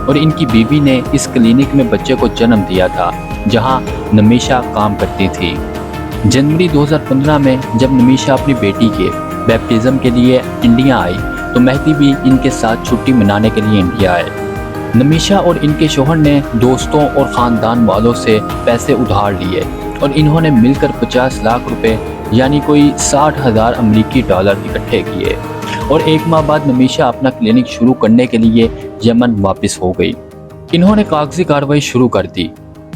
اور ان کی بیوی نے اس کلینک میں بچے کو جنم دیا تھا جہاں نمیشا کام کرتی تھی۔ جنوری 2015 میں جب نمیشا اپنی بیٹی کے بیپٹزم کے لیے انڈیا آئی تو مہدی بھی ان کے ساتھ چھٹی منانے کے لیے انڈیا آئے۔ نمیشا اور ان کے شوہر نے دوستوں اور خاندان والوں سے پیسے ادھار لیے اور انہوں نے مل کر 50 لاکھ روپے یعنی کوئی 60,000 امریکی ڈالر اکٹھے کیے اور ایک ماہ بعد نمیشا اپنا کلینک شروع کرنے کے لیے یمن واپس ہو گئی۔ انہوں نے کاغذی کارروائی شروع کر دی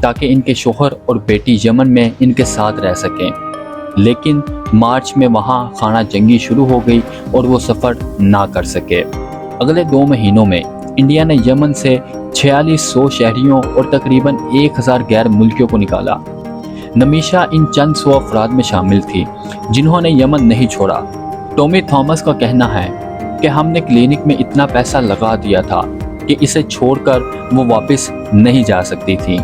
تاکہ ان کے شوہر اور بیٹی یمن میں ان کے ساتھ رہ سکیں، لیکن مارچ میں وہاں خانہ جنگی شروع ہو گئی اور وہ سفر نہ کر سکے۔ اگلے 2 مہینوں میں انڈیا نے یمن سے 4600 شہریوں اور تقریباً 1000 غیر ملکیوں کو نکالا۔ نمیشا ان چند سو افراد میں شامل تھی جنہوں نے یمن نہیں چھوڑا۔ ٹومی تھامس کا کہنا ہے کہ ہم نے کلینک میں اتنا پیسہ لگا دیا تھا کہ اسے چھوڑ کر وہ واپس نہیں جا سکتی تھی۔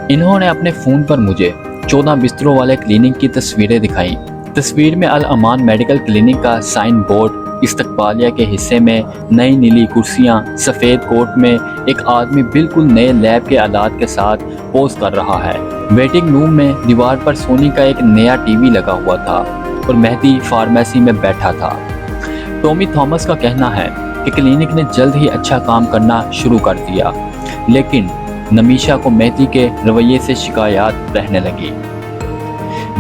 انہوں نے اپنے فون پر مجھے 14 بستروں والے کلینک کی تصویریں دکھائیں۔ تصویر میں الامان میڈیکل کلینک کا سائن بورڈ، استقبالیہ کے حصے میں نئی نیلی کرسیاں، سفید کوٹ میں ایک آدمی بالکل نئے لیب کے آلات کے ساتھ پوز کر رہا ہے۔ ویٹنگ روم میں دیوار پر سونی کا ایک نیا ٹی وی لگا ہوا تھا اور مہدی فارمیسی میں بیٹھا تھا۔ ٹومی تھامس کا کہنا ہے کہ کلینک نے جلد ہی اچھا کام کرنا شروع کر دیا، لیکن نمیشا کو مہدی کے رویے سے شکایات رہنے لگی۔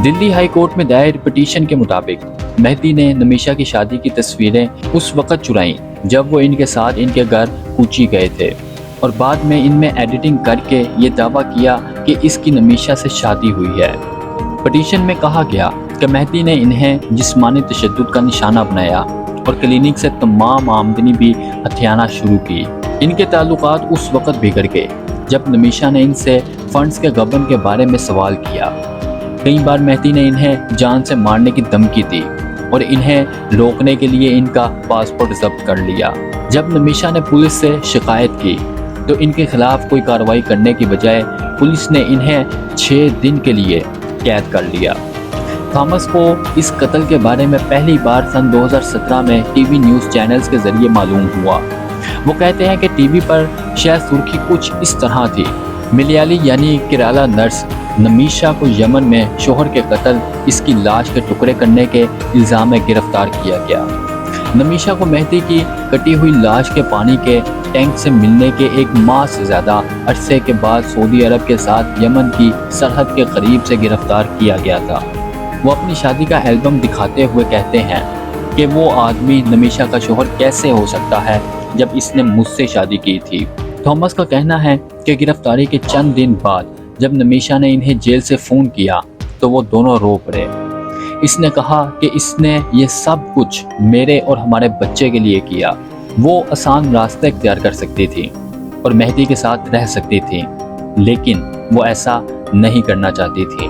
دلی ہائی کورٹ میں دائر پٹیشن کے مطابق مہدی نے نمیشا کی شادی کی تصویریں اس وقت چرائیں جب وہ ان کے ساتھ ان کے گھر کوچی گئے تھے اور بعد میں ان میں ایڈیٹنگ کر کے یہ دعویٰ کیا کہ اس کی نمیشا سے شادی ہوئی ہے۔ پٹیشن میں کہا گیا کہ مہدی نے انہیں جسمانی تشدد کا نشانہ بنایا اور کلینک سے تمام آمدنی بھی ہتھیانا شروع کی۔ ان کے تعلقات اس وقت بگڑ گئے جب نمیشا نے ان سے فنڈز کے غبن کے بارے میں سوال کیا۔ کئی بار مہدی نے انہیں جان سے مارنے کی دھمکی دی اور انہیں روکنے کے لیے ان کا پاسپورٹ ضبط کر لیا۔ جب نمیشا نے پولیس سے شکایت کی تو ان کے خلاف کوئی کارروائی کرنے کی بجائے پولیس نے انہیں 6 دن کے لیے قید کر لیا۔ تھامس کو اس قتل کے بارے میں پہلی بار سن 2017 میں ٹی وی نیوز چینلز کے ذریعے معلوم ہوا۔ وہ کہتے ہیں کہ ٹی وی پر شاید سرخی کچھ اس طرح تھی: ملیالی یعنی کیرالا نرس نمیشا کو یمن میں شوہر کے قتل، اس کی لاش کے ٹکڑے کرنے کے الزام میں گرفتار کیا گیا۔ نمیشا کو مہدی کی کٹی ہوئی لاش کے پانی کے ٹینک سے ملنے کے 1 ماہ سے زیادہ عرصے کے بعد سعودی عرب کے ساتھ یمن کی سرحد کے قریب سے گرفتار کیا گیا تھا۔ وہ اپنی شادی کا البم دکھاتے ہوئے کہتے ہیں کہ وہ آدمی نمیشا کا شوہر کیسے ہو سکتا ہے جب اس نے مجھ سے شادی کی تھی۔ تھامس کا کہنا ہے کہ گرفتاری کے چند دن بعد جب نمیشا نے انہیں جیل سے فون کیا تو وہ دونوں رو پڑے۔ اس نے کہا کہ اس نے یہ سب کچھ میرے اور ہمارے بچے کے لیے کیا۔ وہ آسان راستہ اختیار کر سکتی تھی اور مہدی کے ساتھ رہ سکتی تھی، لیکن وہ ایسا نہیں کرنا چاہتی تھی۔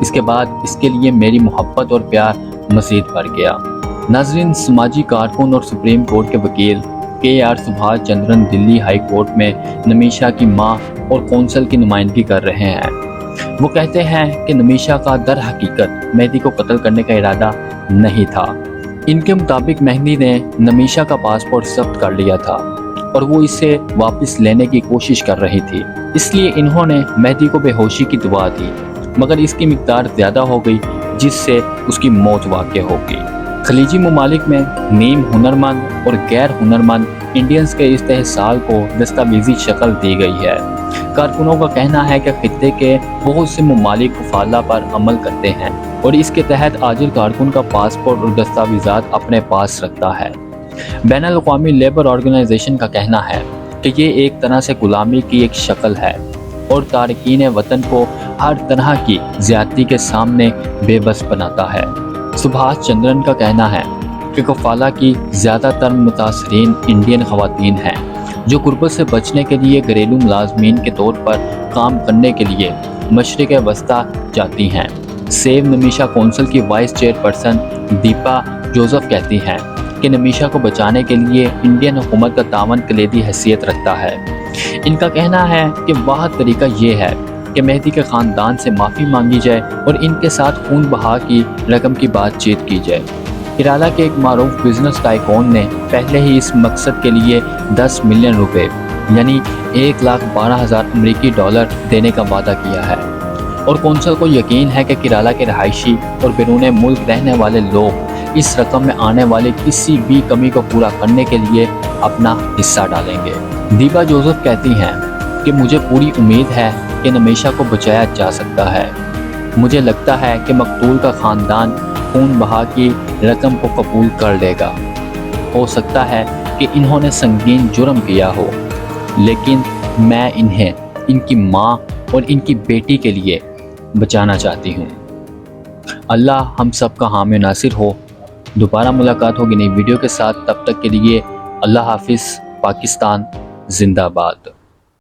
اس کے بعد اس کے لیے میری محبت اور پیار مزید بڑھ گیا۔ ناظرین، سماجی کارکن اور سپریم کورٹ کے وکیل KR سبھاش چندرن دلی ہائی کورٹ میں نمیشا کی ماں اور کونسل کی نمائندگی کر رہے ہیں۔ وہ کہتے ہیں کہ نمیشا کا در حقیقت مہدی کو قتل کرنے کا ارادہ نہیں تھا۔ ان کے مطابق مہدی نے نمیشا کا پاسپورٹ ضبط کر لیا تھا اور وہ اسے واپس لینے کی کوشش کر رہی تھی، اس لیے انہوں نے مہدی کو بے ہوشی کی دوا دی، مگر اس کی مقدار زیادہ ہو گئی جس سے اس کی موت واقع ہو گئی۔ خلیجی ممالک میں نیم ہنرمند اور غیر ہنرمند انڈینز کے استحصال کو دستاویزی شکل دی گئی ہے۔ کارکنوں کا کہنا ہے کہ خطے کے بہت سے ممالک کفالہ پر عمل کرتے ہیں اور اس کے تحت عاجل کارکن کا پاسپورٹ اور دستاویزات اپنے پاس رکھتا ہے۔ بین الاقوامی لیبر آرگنائزیشن کا کہنا ہے کہ یہ ایک طرح سے غلامی کی ایک شکل ہے اور تارکین وطن کو ہر طرح کی زیادتی کے سامنے بے بس بناتا ہے۔ سبھاش چندرن کا کہنا ہے کہ کفالہ کی زیادہ تر متاثرین انڈین خواتین ہیں جو غربت سے بچنے کے لیے گھریلو ملازمین کے طور پر کام کرنے کے لیے مشرق وسطیٰ جاتی ہیں۔ سیو نمیشا کونسل کی وائس چیئرپرسن دیپا جوزف کہتی ہیں کہ نمیشا کو بچانے کے لیے انڈین حکومت کا تعاون کلیدی حیثیت رکھتا ہے۔ ان کا کہنا ہے کہ واحد طریقہ یہ ہے کہ مہدی کے خاندان سے معافی مانگی جائے اور ان کے ساتھ خون بہا کی رقم کی بات چیت کی جائے۔ کیرالا کے ایک معروف بزنس ٹائکون نے پہلے ہی اس مقصد کے لیے 10 ملین روپے یعنی 1,12,000 امریکی ڈالر دینے کا وعدہ کیا ہے، اور کونسل کو یقین ہے کہ کیرالہ کے رہائشی اور بیرون ملک رہنے والے لوگ اس رقم میں آنے والی کسی بھی کمی کو پورا کرنے کے لیے اپنا حصہ ڈالیں گے۔ دیبا جوزف کہتی ہیں کہ مجھے پوری امید ہے کہ نمیشا کو بچایا جا سکتا ہے۔ مجھے لگتا ہے کہ مقتول کا خاندان خون بہا کی رقم کو قبول کر لے گا۔ ہو سکتا ہے کہ انہوں نے سنگین جرم کیا ہو، لیکن میں انہیں ان کی ماں اور ان کی بیٹی کے لیے بچانا چاہتی ہوں۔ اللہ ہم سب کا حامی ناصر ہو۔ دوبارہ ملاقات ہوگی نئی ویڈیو کے ساتھ، تب تک کے لیے اللہ حافظ۔ پاکستان زندہ باد۔